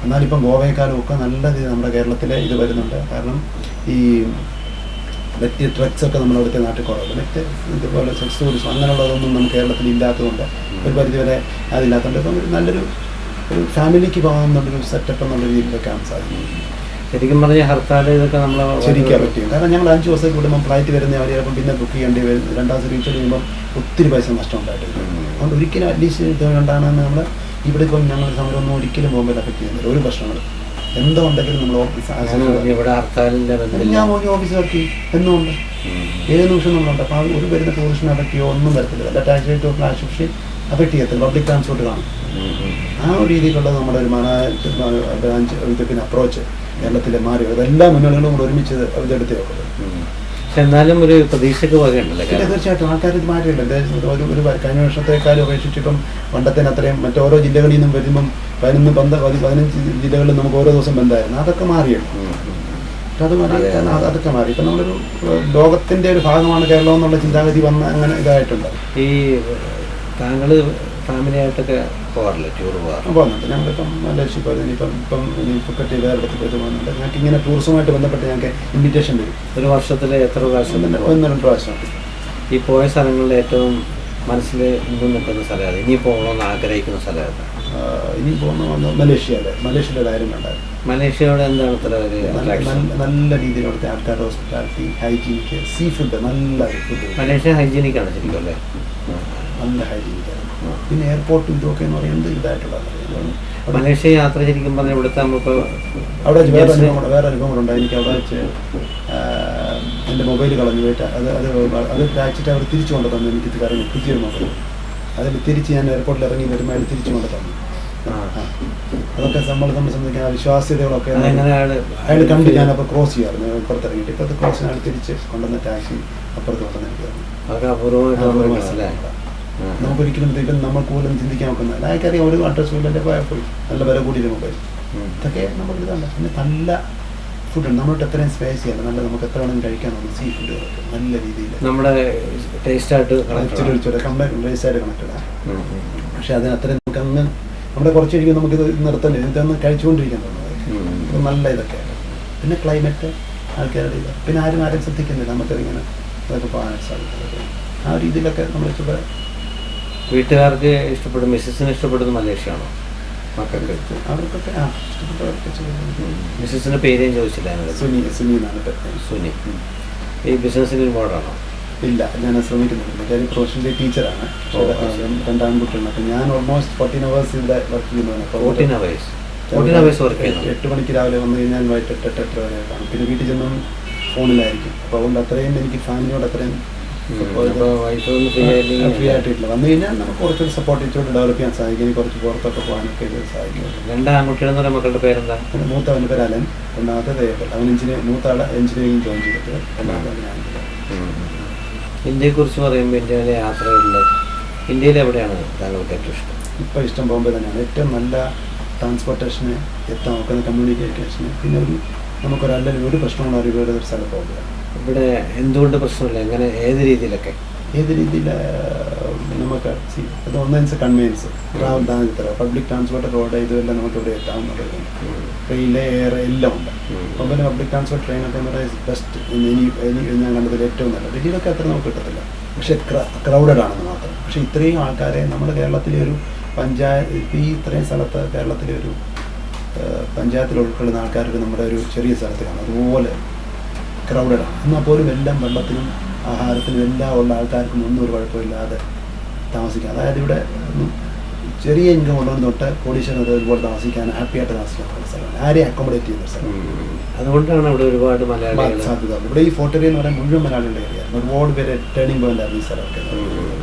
എന്നാലിപ്പം ഗോവയെക്കാളും ഒക്കെ നല്ല നമ്മുടെ കേരളത്തിലെ ഇത് വരുന്നുണ്ട്. കാരണം ഈ മറ്റ് ഡ്രഗ്സൊക്കെ നമ്മുടെ അവിടുത്തെ നാട്ടിൽ കുറവുണ്ട്. മറ്റ് ഇതുപോലെ സെക്സ് ടൂറിസം അങ്ങനെയുള്ളതൊന്നും നമുക്ക് കേരളത്തിൽ ഇല്ലാത്തതുകൊണ്ട് ഒരു പരിധിവരെ അതില്ലാത്തതുകൊണ്ട് ഇപ്പം നല്ലൊരു ഫാമിലിക്ക് പോകാമെന്നുള്ളൊരു സെറ്റപ്പ് എന്നുള്ള രീതിയിലൊക്കെയാണ് സാധിക്കുന്നത്. ശരിക്കും പറഞ്ഞാൽ ഹർത്താൽ ഇതൊക്കെ നമ്മൾ ശരിക്കാൻ പറ്റും. കാരണം ഞങ്ങൾ 5 ദിവസത്തേക്ക് വിടുമ്പോൾ ഫ്ലൈറ്റ് വരുന്ന അവർ ചിലപ്പം പിന്നെ ബുക്ക് ചെയ്യേണ്ടി വരും. 2 ദിവസം റീച്ച് ചെയ്യുമ്പോൾ ഒത്തിരി പൈസ നഷ്ടം ഉണ്ടായിട്ടുണ്ട്. അതുകൊണ്ട് ഒരിക്കലും അറ്റ്ലീസ്റ്റ് ഇത് കണ്ടാണെന്ന് നമ്മൾ ഇവിടെ ഇപ്പം ഞങ്ങൾ സമരമൊന്നും ഒരിക്കലും പോകുമ്പോൾ എഫക്ട് ചെയ്യുന്നില്ല. ഒരു പ്രശ്നങ്ങളും എന്തോ ഉണ്ടെങ്കിലും നമ്മൾ ഇവിടെ ഹർത്താലിൻ്റെ ഞാൻ പോയി ഓഫീസ് വർക്ക് എന്നുമുണ്ട്, 7 നിമിഷം നമ്മളുണ്ട്. അപ്പോൾ ഒരു വരുന്ന ടൂറിസ്റ്റിനെ അഫക്ട് ചെയ്യുമോ ഒന്നും വരത്തില്ല. അല്ല ടാക്സി റേറ്റ് ഫ്ലാഷ് പക്ഷേ അഫക്ട് ചെയ്യത്തില്ല. പബ്ലിക് ട്രാൻസ്പോർട്ട് കാണും. ആ ഒരു രീതിയിലുള്ളത് നമ്മുടെ ഒരു ബ്രാഞ്ച് ഇത് പിന്നെ അപ്രോച്ച് കേരളത്തിലെ മാറി അതെല്ലാ മുന്നണികളും കൂടെ ഒരുമിച്ച് ഇതെടുത്തേ ഉള്ളത്. എന്നാലും ഒരു പ്രതീക്ഷയ്ക്ക് വകയുണ്ടല്ലോ. തീർച്ചയായിട്ടും ആൾക്കാർ ഇത് മാറിയില്ല. ഒരു കഴിഞ്ഞ വർഷത്തേക്കാളും അപേക്ഷിച്ചിപ്പം പണ്ടത്തേന് അത്രയും മറ്റോരോ ജില്ലകളിൽ നിന്നും വരുമ്പം 15 ജില്ലകളിൽ നമുക്ക് ഓരോ ദിവസം ബന്ധമായിരുന്നു. അതൊക്കെ മാറിയാണ്. അതൊക്കെ മാറി. ഇപ്പം നമ്മളൊരു ലോകത്തിൻ്റെ ഒരു ഭാഗമാണ് കേരളം എന്നുള്ള ചിന്താഗതി വന്ന് അങ്ങനെ ഇതായിട്ടുണ്ട്. ഈ താങ്കൾ ഫാമിലിയായിട്ടൊക്കെ പോകാറില്ല, ടൂർ പോകുന്നുണ്ട്. ഞങ്ങളിപ്പം മലേഷ്യ പോയത് ഇപ്പം ഫുക്കറ്റ് വേറെ ഇടത്ത് പോയിട്ട് പോകുന്നുണ്ട്. ഞങ്ങൾക്ക് ഇങ്ങനെ ടൂറിസവുമായിട്ട് ബന്ധപ്പെട്ട് ഞങ്ങൾക്ക് ഇൻവിറ്റേഷൻ വരും. ഒരു വർഷത്തിൽ എത്ര പ്രാവശ്യം? 1-2 പ്രാവശ്യം. ഈ പോയ സ്ഥലങ്ങളിൽ ഏറ്റവും മനസ്സിൽ മുന്നിൽ നിൽക്കുന്ന സ്ഥലമാണ്, ഇനി പോകണമെന്ന് ആഗ്രഹിക്കുന്ന സ്ഥലമാണ്? ഇനി പോകുന്ന മലേഷ്യയിലെ കാര്യം ഉണ്ടായിരുന്നു. മലേഷ്യയോടെ എന്താണ് ഇത്ര ഒരു നല്ല രീതിയിൽ അവിടുത്തെ ആൾക്കാരുടെ ഹോസ്പിറ്റാലിറ്റി, ഹൈജീനിക്ക്, സീ ഫുഡ്, നല്ല ഫുഡ്. മലേഷ്യ ഹൈജീനിക്കാണ് ശരിക്കും അല്ലേ? നല്ല ഹൈജീനിക്കാണ്. പിന്നെ എയർപോർട്ടും ഇതൊക്കെ എന്ന് പറയുന്നത് ഇതായിട്ടുള്ളത്. മലേഷ്യ യാത്ര ശരിക്കും പറഞ്ഞാൽ ഇവിടുത്തെ നമുക്ക് അവിടെ വേറെ അനുഭവങ്ങളുണ്ട്. എനിക്ക് അവിടെ വെച്ച് എൻ്റെ മൊബൈൽ കളഞ്ഞു പോയിട്ട് അത് അയച്ചിട്ട് അവർ തിരിച്ചു കൊണ്ട് തന്നു. എനിക്ക് കാരണം പുതിയൊരു മൊബൈൽ അതിൽ തിരിച്ച് ഞാൻ എയർപോർട്ടിൽ ഇറങ്ങി വരുമ്പോൾ അയാൾ തിരിച്ചു കൊണ്ട് തന്നു. അതൊക്കെ നമ്മളെ സംബന്ധിക്കുന്ന വിശ്വാസ്യതകളൊക്കെ അയാൾ കണ്ട് ഞാനപ്പോൾ ക്രോസ് ചെയ്യാറുണ്ട്. പുറത്തിറങ്ങിയിട്ട് ഇപ്പോൾ അത് ക്രോസ് ഞാൻ തിരിച്ച് കൊണ്ടുവന്ന ടാക്സി അപ്പുറത്ത് കൊണ്ടുവന്ന് എനിക്ക് തന്നു. നമുക്കൊരിക്കലും ഇപ്പം നമ്മൾ കൂടുതലും ചിന്തിക്കാൻ നോക്കുന്നില്ല. അയാൾക്കറിയാം ഒരു അഡ്രസ് ഇല്ല, പോയി നല്ല വില കൂടിയൊരു മൊബൈൽ. ഇതൊക്കെ നമ്മളിതാണ്. പിന്നെ നല്ല ഫുഡുണ്ട്. നമ്മളോട്ട് എത്രയും സ്പേസ് ചെയ്യാൻ നല്ല നമുക്ക് എത്ര വേണമെങ്കിലും കഴിക്കാൻ തോന്നുന്നു. സീ ഫുഡുകളൊക്കെ നല്ല രീതിയിൽ നമ്മുടെ ടേസ്റ്റായിട്ട് ടേസ്റ്റായിട്ട് കണക്റ്റഡാണ്. പക്ഷെ അതിന് അത്രയും നമുക്ക് അങ്ങ് നമ്മുടെ കുറച്ച് കഴിക്കും നമുക്കിത് നിർത്തണ്ടേ, ഇതൊന്ന് കഴിച്ചുകൊണ്ടിരിക്കാൻ തോന്നുന്നത്. നല്ല ഇതൊക്കെയാണ്. പിന്നെ ക്ലൈമറ്റ്, ആൾക്കാരുടെ ഇത്, പിന്നെ ആരും ശ്രദ്ധിക്കുന്നില്ല. നമുക്കതിങ്ങനെ അതൊക്കെ പോകാനായിട്ട് സാധിക്കുന്നത്. ആ രീതിയിലൊക്കെ നമ്മൾ ഇച്ചിരി വീട്ടുകാർക്ക് ഇഷ്ടപ്പെടും. മിസ്സസിന് ഇഷ്ടപ്പെടുന്നത് മലേഷ്യയാണോ? മക്കൾക്ക് അവർക്കൊക്കെ ഇഷ്ടപ്പെട്ടവർക്ക്. മിസ്സസിന്റെ പേര് ഞാൻ ചോദിച്ചില്ല. സുനി. ഈ ബിസിനസ്സിന് ഇൻവോൾവാണോ? ഇല്ല, ഞാൻ ശ്രമിക്കുന്നുണ്ട്. ഞാൻ പ്രൊഫഷണലി ടീച്ചറാണ്. 2 ആൺകുട്ടികളാണ്. അപ്പം ഞാൻ ഓൾമോസ്റ്റ് 14 hours ഇവിടെ വർക്ക് ചെയ്യുന്നതാണ്. 14 hours വർക്ക് ചെയ്യുന്നത്. 8 മണിക്ക് രാവിലെ വന്നു കഴിഞ്ഞാൽ വൈകിട്ട് 8 വരെ കാണും. പിന്നെ വീട്ടിൽ ചെന്നും ഫോണിലായിരിക്കും. അപ്പോൾ അതുകൊണ്ട് അത്രയും എനിക്ക് ഫാമിലിയോട് അത്രയും ഫ്രീ ആയിട്ടില്ല. വന്നു കഴിഞ്ഞാൽ നമുക്ക് കുറച്ചൊരു സപ്പോർട്ട് ഇച്ചോട്ട് ഡെവലപ്പ് ചെയ്യാൻ സാധിക്കും. കുറച്ച് പുറത്തൊക്കെ പോകാനൊക്കെ സാധിക്കും. 2 ആൺകുട്ടികളെന്ന് പറയുന്ന മക്കളുടെ പേരെന്താ? മൂത്തവൻ്റെ പേര് അലൻ, രണ്ടാമത്തെ ദേവൽ. അവൻ മൂത്ത എഞ്ചിനീയറിംഗ് ജോയിൻ ചെയ്തിട്ട് രണ്ടാമത്തെ ഞാൻ. ഇന്ത്യയെക്കുറിച്ച് പറയുമ്പോൾ ഇന്ത്യയിലെ യാത്രകളിൽ ഇന്ത്യയിൽ എവിടെയാണ് താങ്കൾക്ക് ഏറ്റവും ഇഷ്ടം? ഇപ്പോൾ ഇഷ്ടം ബോംബെ തന്നെയാണ്. ഏറ്റവും നല്ല ട്രാൻസ്പോർട്ടേഷന് എത്താൻ നോക്കുന്ന കമ്മ്യൂണിക്കേഷന്. പിന്നെ നമുക്കൊരല്ലെങ്കിൽ ഒരു പ്രശ്നമുള്ള ഒരു സ്ഥലം പോകുക. ഇവിടെ എന്തുകൊണ്ട് പ്രശ്നമില്ല? എങ്ങനെ ഏത് രീതിയിലൊക്കെ? ഏത് രീതിയിൽ നമുക്ക് അത് ഒന്നെൻസ് കൺവീനിയൻസ്, ട്രാവൽ താഴ്ത്തര, പബ്ലിക് ട്രാൻസ്പോർട്ട്, റോഡ്, ഇതുമെല്ലാം നമുക്ക് ഇവിടെ എത്താവുന്നത്. ട്രെയിനിൽ എയർ എല്ലാം ഉണ്ട്. അപ്പം പിന്നെ പബ്ലിക് ട്രാൻസ്പോർട്ട് ട്രെയിനൊക്കെ എന്ന് പറയുന്നത് ബെസ്റ്റ്. ഇനി ഞാൻ കണ്ടതിൽ ഏറ്റവും നല്ലത്. ഡൽഹിയിലൊക്കെ അത്ര നമുക്ക് കിട്ടത്തില്ല, പക്ഷേ ക്രൗഡഡ് ആണെന്ന് മാത്രം. പക്ഷേ ഇത്രയും ആൾക്കാരെ നമ്മുടെ കേരളത്തിലെ ഒരു പഞ്ചായത്ത്, ഈ ഇത്രയും സ്ഥലത്ത് കേരളത്തിലെ ഒരു പഞ്ചായത്തിൽ ഉൾക്കൊള്ളുന്ന ആൾക്കാർക്ക് നമ്മുടെ ഒരു ചെറിയ സ്ഥലത്തിലാണ് അതുപോലെ ക്രൗഡഡാണ്. എന്നാൽ പോലും എല്ലാം വെള്ളത്തിനും ആഹാരത്തിനും എല്ലാം ഉള്ള ആൾക്കാർക്കും ഒന്നും ഒരു കുഴപ്പമില്ലാതെ താമസിക്കാം. അതായത് ഇവിടെ ചെറിയ ഇൻകം ഉള്ളവന് തൊട്ട് കോടീശ്വരൻ അതുപോലെ താമസിക്കാൻ ഹാപ്പിയായിട്ട് താമസിക്കാൻ പറ്റുന്ന സ്ഥലമാണ്. ആരെയും അക്കോമഡേറ്റ് ചെയ്യുന്ന സ്ഥലം. അതുകൊണ്ടാണ് ഇവിടെ ഒരുപാട് മലയാളികൾ സാധ്യത. ഇവിടെ ഈ ഫോർട്ട് ഏരിയ എന്ന് പറയുന്നത് മുഴുവൻ മലയാളികളുടെ ഏരിയ. ഒരുപാട് പേര് ടേണിംഗ് പോയിന്റ് ആയിരുന്നു ഈ സ്ഥലമൊക്കെ.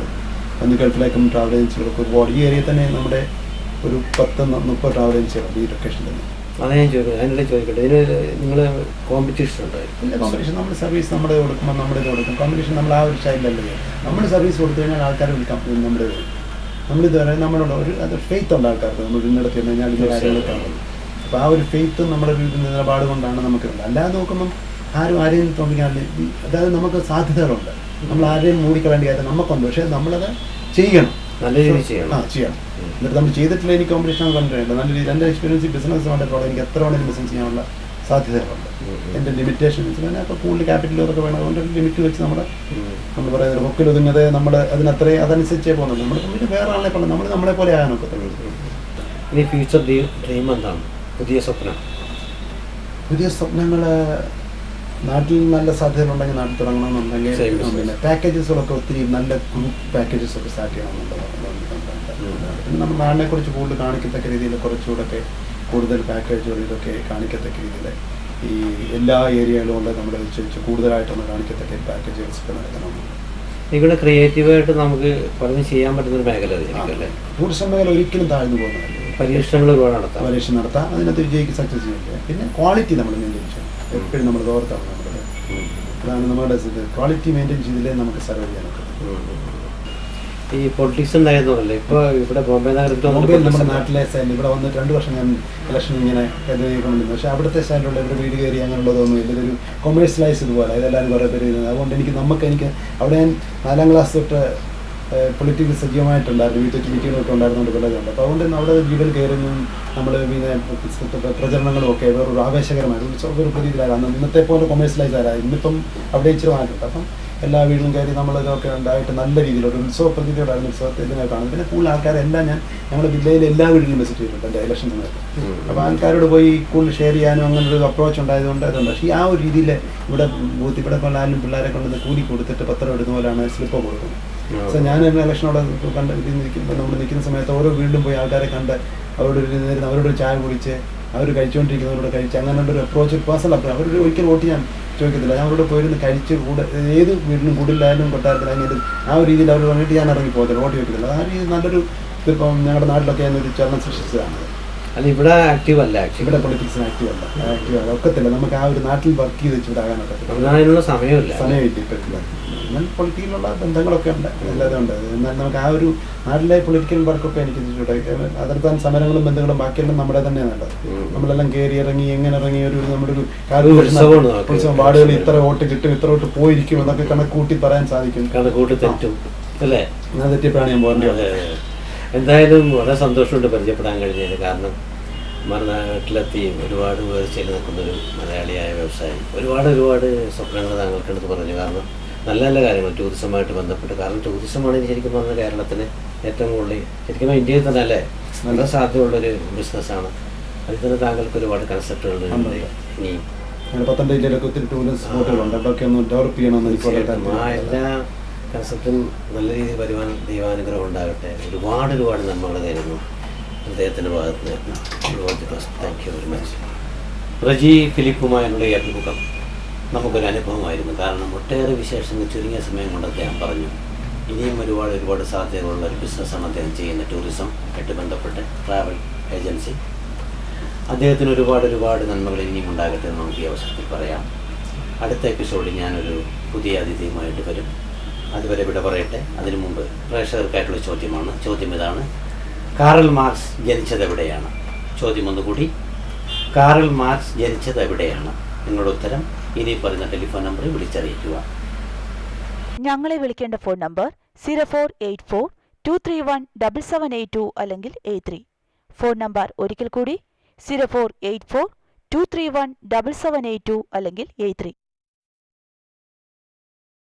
ഒന്ന് ഗൾഫിലേക്കും ട്രാവൽ ഏജൻസികളൊക്കെ ഒരുപാട്. ഈ ഏരിയ തന്നെ നമ്മുടെ ഒരു 10-30 ട്രാവൽ ഏജൻസികളുണ്ട് ഈ ലൊക്കേഷൻ തന്നെ. അത് ഞാൻ ചോദിക്കട്ടെ, ഇതിന് നിങ്ങൾ കോമ്പറ്റീഷൻ ഉണ്ടായിരുന്നു? ഇല്ല, കോമ്പറ്റീഷൻ നമ്മൾ സർവീസ് നമ്മുടെ കൊടുക്കുമ്പോൾ നമ്മുടെ കൊടുക്കും. കോമ്പറ്റീഷൻ നമ്മൾ ആ ഒരു സ്റ്റൈലിലല്ലേ. നമ്മൾ സർവീസ് കൊടുത്തു കഴിഞ്ഞാൽ ആൾക്കാർ വിളിക്കാം. നമ്മുടെ നമ്മളിത് പറയാൻ നമ്മളോട് അത് ഫെയ്ത്ത് ഉണ്ട് ആൾക്കാർക്ക്. നമ്മൾ ഇന്നിടത്ത് ചെന്ന് കഴിഞ്ഞാൽ ഇതിൻ്റെ കാര്യങ്ങളൊക്കെ ആണ്. അപ്പോൾ ആ ഒരു ഫെയ്ത്തും നമ്മുടെ ഒരു നിലപാട് കൊണ്ടാണ് നമുക്കുണ്ട്. അല്ലാതെ നോക്കുമ്പം ആരെയും തോന്നിക്കാണ്ട്, അതായത് നമുക്ക് സാധ്യതകളുണ്ട്. നമ്മൾ ആരെയും മൂടിക്കളയേണ്ട കാര്യം നമുക്കുണ്ട്. പക്ഷേ നമ്മളത് ചെയ്യണം. നല്ല രീതിയിൽ ചെയ്യണം. ചെയ്യാം. എന്നിട്ട് നമ്മൾ ചെയ്തിട്ടില്ല എനിക്ക് കോമ്പറ്റീഷൻ കണ്ടിട്ടുണ്ട്. നല്ല രീതിയിൽ എൻ്റെ എക്സ്പീരിയൻസ് ബിസിനസ് വേണ്ടിയിട്ടുള്ള എനിക്ക് എത്ര വേണമെങ്കിലും ബിസിനസ് ചെയ്യാനുള്ള സാധ്യതകളുണ്ട്. എൻ്റെ ലിമിറ്റേഷൻ വെച്ച് കഴിഞ്ഞാൽ അപ്പോൾ കൂടുതൽ ക്യാപിറ്റലൊക്കെ വേണം. അതുകൊണ്ട് ലിമിറ്റ് വെച്ച് നമ്മൾ പറയുന്നത് ബുക്കിൽ ഒതുങ്ങുന്നത് നമ്മൾ അതിനത്രയും അതനുസരിച്ചേ പോകുന്നുണ്ട്. നമ്മൾ പിന്നെ വേറെ ആളെ പോലെ നമ്മൾ നമ്മളെ പോലെ ആകാനൊക്കെ തന്നെ. ഇനി ഫ്യൂച്ചർ ഡ്രീം എന്താണ്? പുതിയ സ്വപ്നങ്ങൾ നാട്ടിൽ നല്ല സാധ്യതകളുണ്ടെങ്കിൽ നാട്ടിൽ തുടങ്ങണമെന്നുണ്ടെങ്കിൽ പിന്നെ പാക്കേജസുകളൊക്കെ ഒത്തിരി നല്ല ഗ്രൂപ്പ് പാക്കേജസ് ഒക്കെ സ്റ്റാർട്ട് ചെയ്യണമെന്നുള്ളത്. പിന്നെ നമ്മൾ നാടിനെ കുറിച്ച് കൂടുതൽ കാണിക്കത്തക്ക രീതിയിൽ കുറച്ചുകൂടെ കൂടുതൽ പാക്കേജുകൾ ഇതൊക്കെ കാണിക്കത്തക്ക രീതിയിൽ ഈ എല്ലാ ഏരിയകളും കൊണ്ട് നമ്മൾ കൂടുതലായിട്ടൊന്ന് കാണിക്കത്തക്ക പാക്കേജുകൾസ് ഒക്കെ നടത്തണമെന്നുണ്ട്. നിങ്ങളുടെ ക്രിയേറ്റീവായിട്ട് നമുക്ക് പലതും ചെയ്യാൻ പറ്റുന്നൊരു മേഖല അല്ലേ? ടൂറിസം മേഖല ഒരിക്കലും താഴ്ന്നു പോകുന്നതല്ല. പരീക്ഷണങ്ങൾ ഒരുപാട് നടത്താം. അതിനകത്ത് വിജയിക്ക് സക്സസ് ചെയ്യില്ല. പിന്നെ ക്വാളിറ്റി നമ്മൾ മെയിൻറ്റെയിൻ ചെയ്യണം. എപ്പോഴും നമ്മൾ ഓർത്താണ് നമ്മുടെ അതാണ് നമ്മുടെ ക്വാളിറ്റി മെയിൻറ്റെയിൻ ചെയ്തില്ലേ നമുക്ക് സർവൈവ് ചെയ്യാനൊക്കെ. ഈ പൊളിറ്റിക്സ് ഉണ്ടായിരുന്നല്ലേ ഇപ്പോൾ ഇവിടെ ബോംബെ നഗരത്തിൽ നമ്മുടെ നാട്ടിലെ സ്റ്റൈലിൽ ഇവിടെ വന്ന് 2 വർഷം ഞാൻ ഇലക്ഷൻ ഇങ്ങനെ കൊണ്ടിരുന്നു. പക്ഷേ അവിടുത്തെ സ്റ്റൈലുള്ള ഇവിടെ വീട് കയറി അങ്ങനെയുള്ളതൊന്നും ഇതൊരു കൊമേഴ്സ്യലൈസ് ഇതുപോലെ ഇതെല്ലാവരും കുറേ പേര് ചെയ്യുന്നത്. അതുകൊണ്ട് എനിക്ക് അവിടെ ഞാൻ 4ാം ക്ലാസ് തൊട്ട് പൊളിറ്റിക്കൽ സജീവമായിട്ടുണ്ടായിരുന്നു. വീട്ടിൽ മീറ്റിങ്ങൊക്കെ ഉണ്ടായിരുന്നുകൊണ്ട് പലതുണ്ട്. അപ്പോൾ അതുകൊണ്ട് അവിടെ വീടുകൾ കയറുന്നതും നമ്മൾ പിന്നെ പ്രചരണങ്ങളും ഒക്കെ വേറൊരു ആവേശകരമായ ഒരു രീതിയിലായിരുന്നു. ഇന്നത്തെ പോലെ കൊമേഴ്സ്യലൈസ് ആയിരുന്നു. ഇന്നിപ്പം അവിടെ ഇച്ചിരി മാറ്റുണ്ട്. അപ്പം എല്ലാ വീട്ടിലും കയറി നമ്മളിതൊക്കെ ഉണ്ടായിട്ട് നല്ല രീതിയിലൊരു ഉത്സവ പ്രതീതിയോടായിരുന്നു ഉത്സവത്തെ ഇതിനെ കാണുന്നത്. പിന്നെ കൂടുതൽ ആൾക്കാരെല്ലാം ഞങ്ങളുടെ ജില്ലയിലെ എല്ലാ വീട്ടിലും വിസിറ്റ് ചെയ്തിട്ടുണ്ട് എൻ്റെ ഇലക്ഷൻ സമയത്ത്. അപ്പോൾ ആൾക്കാരോട് പോയി കൂടുതൽ ഷെയർ ചെയ്യാനും അങ്ങനൊരു അപ്രോച്ച് ഉണ്ടായതുകൊണ്ട് അതുണ്ട്. പക്ഷേ ആ ഒരു രീതിയിൽ ഇവിടെ ഇവിടെ കൊണ്ടാലും പിള്ളേരെ കൊണ്ടുവന്ന് കൂലി കൊടുത്തിട്ട് പത്രം എടുക്കുന്ന പോലെയാണ് സ്ലിപ്പ് കൊടുക്കുന്നത്. സോ ഞാൻ എൻ്റെ ഇലക്ഷനോടെ കണ്ട് നമ്മൾ നിൽക്കുന്ന സമയത്ത് ഓരോ വീട്ടിലും പോയി ആൾക്കാരെ കണ്ട് അവരോട് ചായ കുടിച്ച് അവർ കഴിച്ചുകൊണ്ടിരിക്കുന്നവരോട് കഴിച്ച് അങ്ങനെ ഒരു അപ്രോച്ച് പേഴ്സണൽ അപ്രോച്ച് അവരൊരു ഒരിക്കലും വോട്ട് ഞാൻ ചോദിക്കത്തില്ല. ഞാൻ അവരോട് പോയിരുന്ന് കഴിച്ച് ഏത് വീട്ടിലും കൂടുതലായാലും കൊട്ടാരത്തിലായാലും ആ ഒരു രീതിയിൽ അവർ വേണ്ടിയിട്ട് ഞാൻ ഇറങ്ങി പോകത്തില്ല, വോട്ട് ചോദിക്കത്തില്ല. ആ രീതി നല്ലൊരു ഇതിപ്പം ഞങ്ങളുടെ നാട്ടിലൊക്കെ ഒരു ചലനം സൃഷ്ടിച്ചതാണ്. അല്ല ഇവിടെ ആക്റ്റീവ് അല്ല, ഇവിടെ പൊളിറ്റിക്സിന് ആക്റ്റീവ് അല്ല ഒക്കത്തില്ല. നമുക്ക് ആ ഒരു നാട്ടിൽ വർക്ക് ചെയ്ത് വെച്ചിട്ട് ആകാനൊക്കെ അതിനുള്ള സമയമില്ല ഇപ്പറ്റില്ല. എന്നാൽ പൊളിറ്റിക്കലുള്ള ബന്ധങ്ങളൊക്കെ ഉണ്ട്, എല്ലാതും ഉണ്ട്. എന്നാൽ നമുക്ക് ആ ഒരു നാട്ടിലെ പൊളിറ്റിക്കൽ വർക്കൊക്കെ എനിക്ക് അതിർത്താൻ സമരങ്ങളും ബന്ധങ്ങളും ബാക്കിയെല്ലാം നമ്മുടെ തന്നെ നല്ലത്. നമ്മളെല്ലാം കയറി ഇറങ്ങി എങ്ങനെ ഇറങ്ങി നമ്മുടെ ഒരു ഉത്സവം വാർഡുകളിൽ ഇത്ര വോട്ട് കിട്ടും ഇത്ര വോട്ട് പോയിരിക്കും എന്നൊക്കെ കണക്കൂട്ടി പറയാൻ സാധിക്കും. അല്ലേ? തെറ്റിയപ്പോഴാണ് ഞാൻ പോകേണ്ടത്. എന്തായാലും വളരെ സന്തോഷമുണ്ട് പരിചയപ്പെടാൻ കഴിഞ്ഞത്. കാരണം നമ്മുടെ നാട്ടിലെത്തി ഒരുപാട് ഉയർച്ചയിൽ നിൽക്കുന്നൊരു മലയാളിയായ വ്യവസായി ഒരുപാട് സ്വപ്നങ്ങൾ താങ്കൾക്കെടുത്ത് പറഞ്ഞു. കാരണം നല്ല നല്ല കാര്യങ്ങൾ ടൂറിസമായിട്ട് ബന്ധപ്പെട്ട്. കാരണം ടൂറിസമാണ് ശരിക്കും പറഞ്ഞാൽ കേരളത്തിന് ഏറ്റവും കൂടുതൽ ശരിക്കും ഇന്ത്യയിൽ തന്നെ അല്ലേ നല്ല സാധ്യതയുള്ളൊരു ബിസിനസ്സാണ്. അതിൽ തന്നെ താങ്കൾക്ക് ഒരുപാട് കൺസെപ്റ്റുകൾ ഇനിയും പത്തനംതിട്ട ജില്ലയിലൊക്കെ ഒത്തിരി ടൂറിസ്റ്റ് സ്പോട്ടുകളുണ്ട്. അതൊക്കെ ഒന്ന് ഡെവലപ്പ് ചെയ്യണമെന്ന് എനിക്ക് ആ എല്ലാ കൺസെപ്റ്റും നല്ല രീതിയിൽ വരുവാൻ ദൈവാനുഗ്രഹം ഉണ്ടാകട്ടെ. ഒരുപാട് നന്മകൾ നേരുന്നു അദ്ദേഹത്തിൻ്റെ ഭാഗത്ത് നിന്ന്. Thank you very much. Reji ഫിലിപ്പുമായുള്ള ഈ അഭിമുഖം നമുക്കൊരു അനുഭവമായിരുന്നു. കാരണം ഒട്ടേറെ വിശേഷങ്ങൾ ചുരുങ്ങിയ സമയം കൊണ്ട് അദ്ദേഹം പറഞ്ഞു. ഇനിയും ഒരുപാട് സാധ്യതകളുള്ള ഒരു ബിസിനസ്സാണ് അദ്ദേഹം ചെയ്യുന്ന ടൂറിസം ആയിട്ട് ബന്ധപ്പെട്ട് ട്രാവൽ ഏജൻസി. അദ്ദേഹത്തിന് ഒരുപാട് നന്മകൾ ഇനിയും ഉണ്ടാകട്ടെ എന്ന് നമുക്ക് ഈ അവസരത്തിൽ പറയാം. അടുത്ത എപ്പിസോഡിൽ ഞാനൊരു പുതിയ അതിഥിയുമായിട്ട് വരും. അതുവരെ ഇവിടെ പറയട്ടെ. അതിനു മുമ്പ് പ്രേക്ഷകർക്കായിട്ടുള്ള ചോദ്യം ഇതാണ്: കാറൽ മാർക്സ് ജനിച്ചത് എവിടെയാണ്? ചോദ്യം ഒന്നുകൂടി, കാറൽ മാർക്സ് ജനിച്ചത് എവിടെയാണ്? നിങ്ങളുടെ ഉത്തരം ഇനി പറയുന്ന ടെലിഫോൺ നമ്പറിൽ വിളിച്ചറിയിക്കുക. ഞങ്ങളെ വിളിക്കേണ്ട ഫോൺ നമ്പർ 0484231778 അല്ലെങ്കിൽ 83. ഫോൺ നമ്പർ ഒരിക്കൽ കൂടി 0484231778 അല്ലെങ്കിൽ 83.